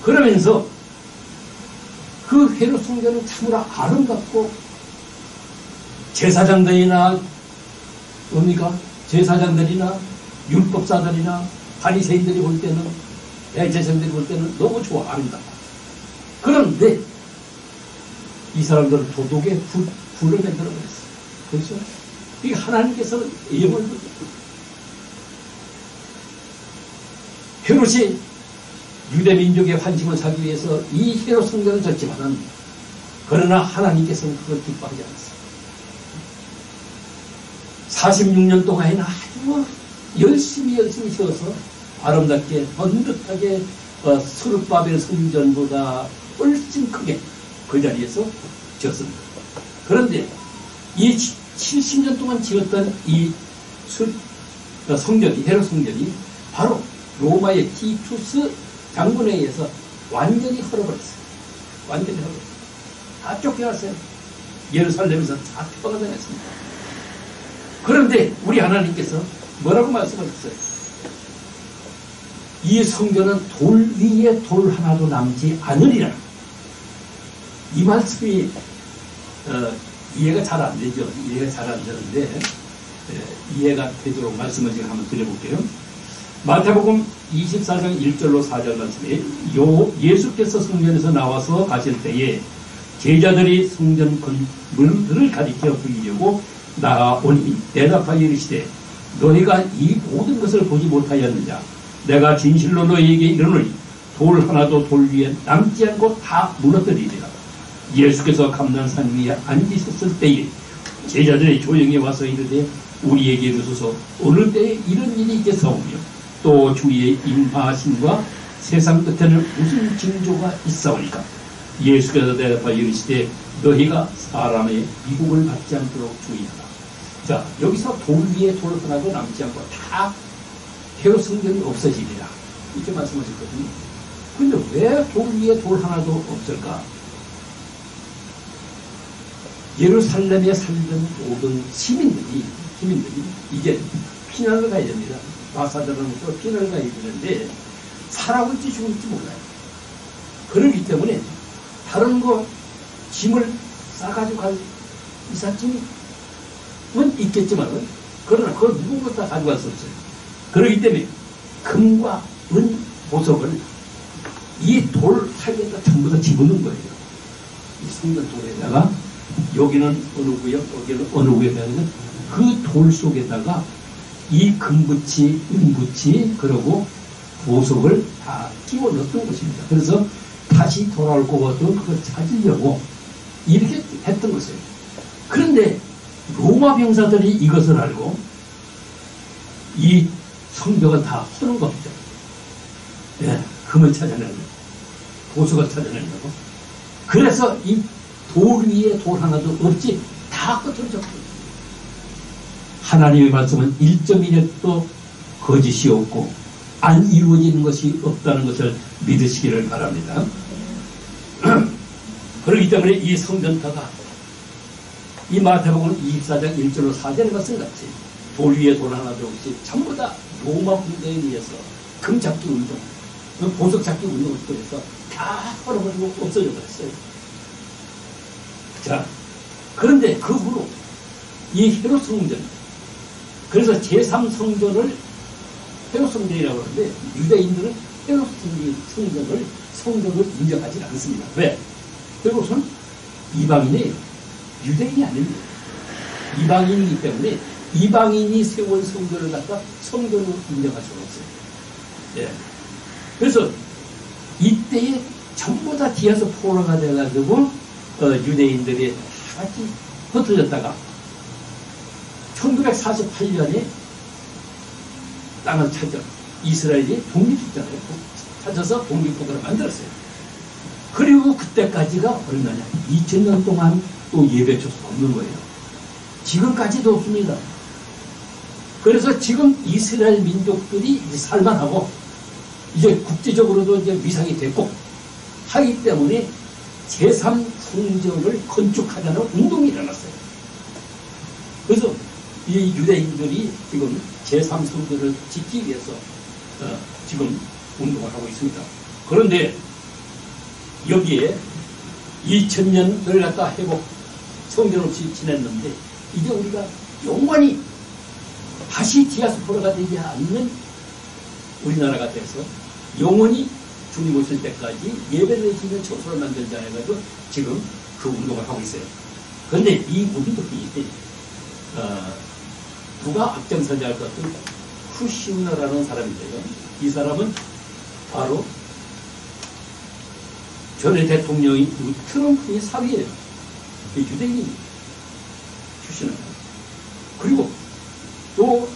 그러면서 그 헤롯 성전은 참으로 아름답고 제사장들이나 뭡니까? 제사장들이나 율법사들이나 바리새인들이 볼 때는 대제사장들이 볼 때는 너무 좋아 아름답다. 그런데 이 사람들은 도둑의 불을 만들어 버렸어요. 그렇죠? 이게 하나님께서 예언을 헤롯이 유대 민족의 환심을 사기 위해서 이 헤롯 성전을 졌지만은 그러나 하나님께서는 그걸 기뻐하지 않았어요. 46년 동안에는 아주 열심히 지어서 아름답게 번듯하게 스룹바벨 성전보다 훨씬 크게 그 자리에서 지었습니다. 그런데 이 70년 동안 지었던 이 성전이 헤롯 성전이 바로 로마의 티투스 장군에 의해서 완전히 헐어버렸어요. 완전히 헐어버렸어요. 다 쫓겨났어요. 예루살렘에서 다 폐허가 되었습니다. 그런데 우리 하나님께서 뭐라고 말씀하셨어요? 이 성전은 돌 위에 돌 하나도 남지 않으리라. 이 말씀이 이해가 잘 안 되죠. 이해가 잘 안 되는데 이해가 되도록 말씀을 제가 한번 드려볼게요. 마태복음 24장 1절로 4절 말씀에 예수께서 성전에서 나와서 가실 때에 제자들이 성전 건물들을 가리켜 보이려고 나아오니 대답하여 이르시되 너희가 이 모든 것을 보지 못하였느냐. 내가 진실로 너희에게 이르노니 돌 하나도 돌 위에 남지 않고 다 무너뜨리리라. 예수께서 감난산 위에 앉으셨을 때에 제자들이 조용히 와서 이르되 우리에게 이르소서 어느 때에 이런 일이 있겠사오며 또 주의 임하심과 세상 끝에는 무슨 징조가 있사오니까. 예수께서 대답하여 이르시되 너희가 사람의 미혹을 받지 않도록 주의하라. 자, 여기서 돌 위에 돌 하나도 남지 않고 다 헤롯 성전이 없어지리라 이렇게 말씀하셨거든요. 근데 왜 돌 위에 돌 하나도 없을까? 예루살렘에 살던 모든 시민들이 이제 피난을 가야 됩니다. 바사들로부터 피난을 가야 되는데 살아올지 죽을지 몰라요. 그렇기 때문에 다른 거 짐을 싸가지고 갈 이삿짐은 있겠지만 그러나 그걸 누구도 다 가져갈 수 없어요. 그렇기 때문에 금과 은 보석을 이 돌 사이에다 전부 다 집어넣은 거예요. 이 성전 돌에다가 여기는 어느 구역, 여기는 어느 구역에다가 그 돌 속에다가 이 금붙이, 은붙이, 그리고 보석을 다 끼워 넣었던 것입니다. 그래서 다시 돌아올 거거든 그걸 찾으려고 이렇게 했던 것이에요. 그런데 로마 병사들이 이것을 알고 이 성벽은 다 허는 겁니다. 예, 금을 찾아내는 보석을 찾아내려고. 그래서 이 돌 위에 돌 하나도 없지 다 흩어졌거든요. 하나님의 말씀은 1.1획도 거짓이 없고 안 이루어지는 것이 없다는 것을 믿으시기를 바랍니다. 그렇기 때문에 이 성전터가 이 마태복음 24장 1절로 4절에 말씀같이 돌 위에 돌 하나도 없이 전부 다 로마 군대에 의해서 금잡기 운동, 보석 잡기 운동을 통해서 다 헐어버리고 없어져 버렸어요. 자, 그런데 그 후로 이 헤롯 성전, 그래서 제3성전을 헤롯 성전이라고 하는데 유대인들은 헤롯 성전을 인정하지 않습니다. 왜? 헤롯은 이방인이에요. 유대인이 아닙니다. 이방인이기 때문에 이방인이 세운 성전을 갖다 성전으로 인정할 수가 없어요. 예. 그래서 이때에 전부 다 뒤에서 포로가 돼가지고 유대인들이 다 같이 흩어졌다가 1948년에 땅을 찾아 이스라엘이 독립했잖아요. 찾아서 독립국가를 만들었어요. 그리고 그때까지가 얼마냐? 2000년 동안 또 예배 초소가 없는 거예요. 지금까지도 없습니다. 그래서 지금 이스라엘 민족들이 이제 살만하고 이제 국제적으로도 이제 위상이 됐고 하기 때문에 제3성전을 건축하자는 운동이 일어났어요. 그래서 이 유대인들이 지금 제3성전을 짓기 위해서 지금 운동을 하고 있습니다. 그런데 여기에 2000년을 갖다 회복 성전 없이 지냈는데 이제 우리가 영원히 다시 디아스포라가 되지 않는 우리나라가 돼서 영원히 주님 오실 때까지 예배를 드리는 처소를 만들자 해가지고 지금 그 운동을 하고 있어요. 그런데 이 운동이 누가 앞장서지 할 것 같은 쿠시우나라는 사람인데요. 이 사람은 바로 전에 대통령이 트럼프의 사위예요. 유대인 출신은. 그리고 또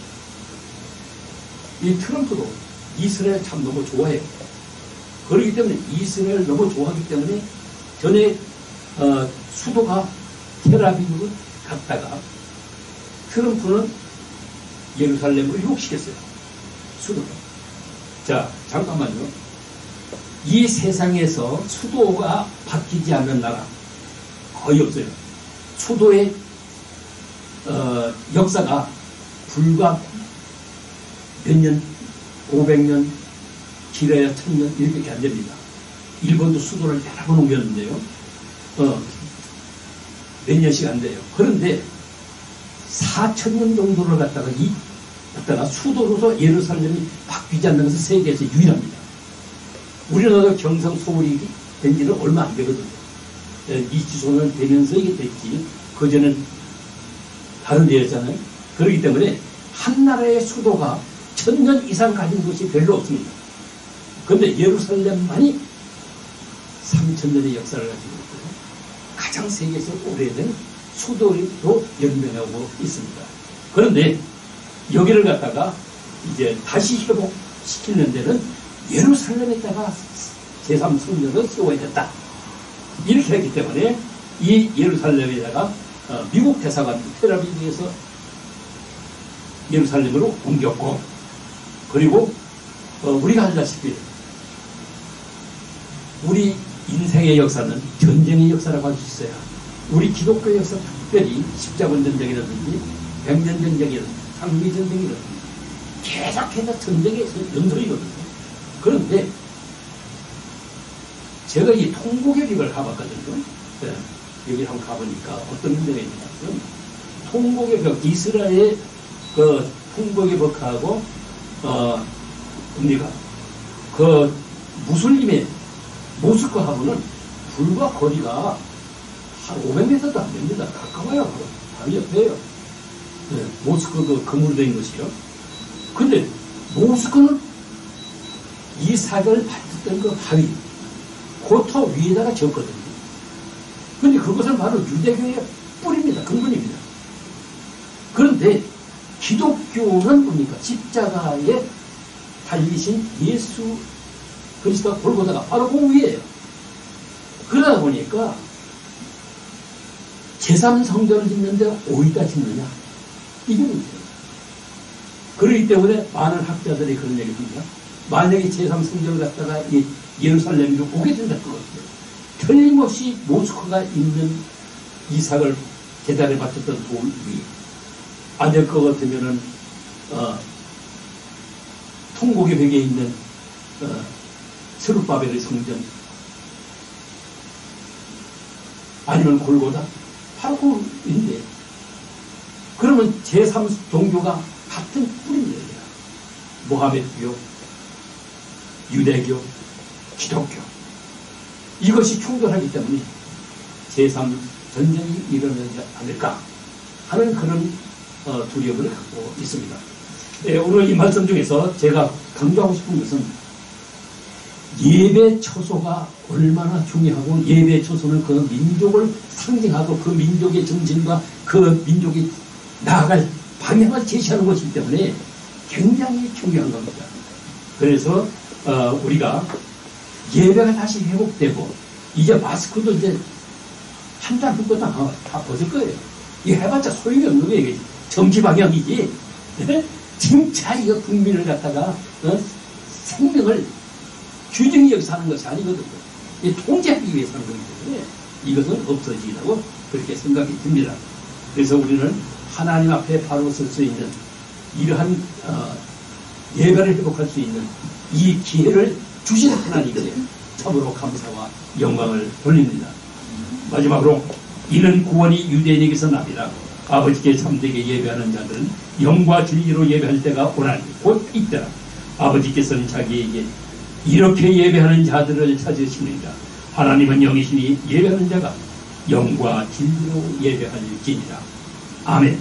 이 트럼프도 이스라엘 참 너무 좋아해요. 그렇기 때문에 이스라엘 너무 좋아하기 때문에 전에 수도가 텔아비브로 갔다가 트럼프는 예루살렘으로 유혹시켰어요. 수도를. 자, 잠깐만요. 이 세상에서 수도가 바뀌지 않는 나라 거의 없어요. 수도의 역사가 불과 몇 년, 500년, 길어야 1000년 이렇게 안 됩니다. 일본도 수도를 여러 번 옮겼는데요. 몇 년씩 안 돼요. 그런데 4000년 정도를 갖다가 수도로서 예루살렘이 바뀌지 않는 것은 세계에서 유일합니다. 우리나라도 경성 소울이 된 지는 얼마 안 되거든요. 이주소는 되면서 이게 됐지. 그전엔 다른 데였잖아요. 그렇기 때문에 한 나라의 수도가 1000년 이상 가진 곳이 별로 없습니다. 그런데 예루살렘만이 3000년의 역사를 가지고 있고 가장 세계에서 오래된 수도로 연명하고 있습니다. 그런데 여기를 갖다가 이제 다시 회복시키는 데는 예루살렘에다가 제3성전을 세워야 됐다. 이렇게 했기 때문에 이 예루살렘에다가 미국 대사관 텔아비브에서 예루살렘으로 옮겼고, 그리고 우리가 알다시피 우리 인생의 역사는 전쟁의 역사라고 할 수 있어요. 우리 기독교의 역사, 특별히 십자군 전쟁이라든지 백년 전쟁이라든지 상미 전쟁이라든지 계속해서 전쟁의 연속이거든요. 그런데 제가 이 통곡의 벽을 가봤거든요. 네, 여기 한번 가보니까 어떤 문제가 있냐면 통곡의 벽, 이스라엘의 그 통곡의 벽하고 우리가 그 무슬림의 모스크하고는 불과 거리가 한 500m도 안 됩니다. 가까워요. 바로 옆에요. 네, 모스크 그 금으로 된 것이요. 근데 모스크는 이 사격을 받았던 그 바위, 고토 위에다가 지었거든요. 근데 그것은 바로 유대교의 뿌리입니다. 근본입니다. 그런데 기독교는 뭡니까? 십자가에 달리신 예수 그리스도가 골고다가 바로 그 위에요. 그러다 보니까 제3성전을 짓는데 어디다 짓느냐? 이게 문제예요. 그렇기 때문에 많은 학자들이 그런 얘기를 합니다. 만약에 제3성전을 갖다가 예루살렘으로 오게 된다 그거죠. 틀림없이 모스크가 있는 이삭을 제단에 바쳤던 돌 위, 안 될 것 같으면은 통곡의 벽에 있는 스룹바벨의 성전, 아니면 골고다, 바로 그 인데, 그러면 제3종교가 같은 뿌리입니다. 모하메드교, 유대교, 기독교, 이것이 충돌하기 때문에 제3전쟁이 일어나지 않을까 하는 그런 두려움을 갖고 있습니다. 네, 오늘 이 말씀 중에서 제가 강조하고 싶은 것은 예배 처소가 얼마나 중요하고, 예배 처소는 그 민족을 상징하고 그 민족의 정신과 그 민족이 나아갈 방향을 제시하는 것이기 때문에 굉장히 중요한 겁니다. 그래서 우리가 예배가 다시 회복되고 이제 마스크도 이제 한 달 후부터 다 벗을 거예요. 이거 해봤자 소용이 없는 거예요. 이게 정치 방향이지. 진짜 이거 국민을 갖다가 생명을 규정이 여기서 하는 것이 아니거든요. 이 통제하기 위해서 하는 거기 때문에 이것은 없어지라고 그렇게 생각이 듭니다. 그래서 우리는 하나님 앞에 바로 설 수 있는 이러한 예배를 회복할 수 있는 이 기회를 주신 하나님께 참으로 감사와 영광을 돌립니다. 마지막으로 이는 구원이 유대인에게서 납니다. 아버지께 참되게 예배하는 자들은 영과 진리로 예배할 때가 오나니 곧 이때라. 아버지께서는 자기에게 이렇게 예배하는 자들을 찾으시느니라. 하나님은 영이시니 예배하는 자가 영과 진리로 예배할지니라. 아멘.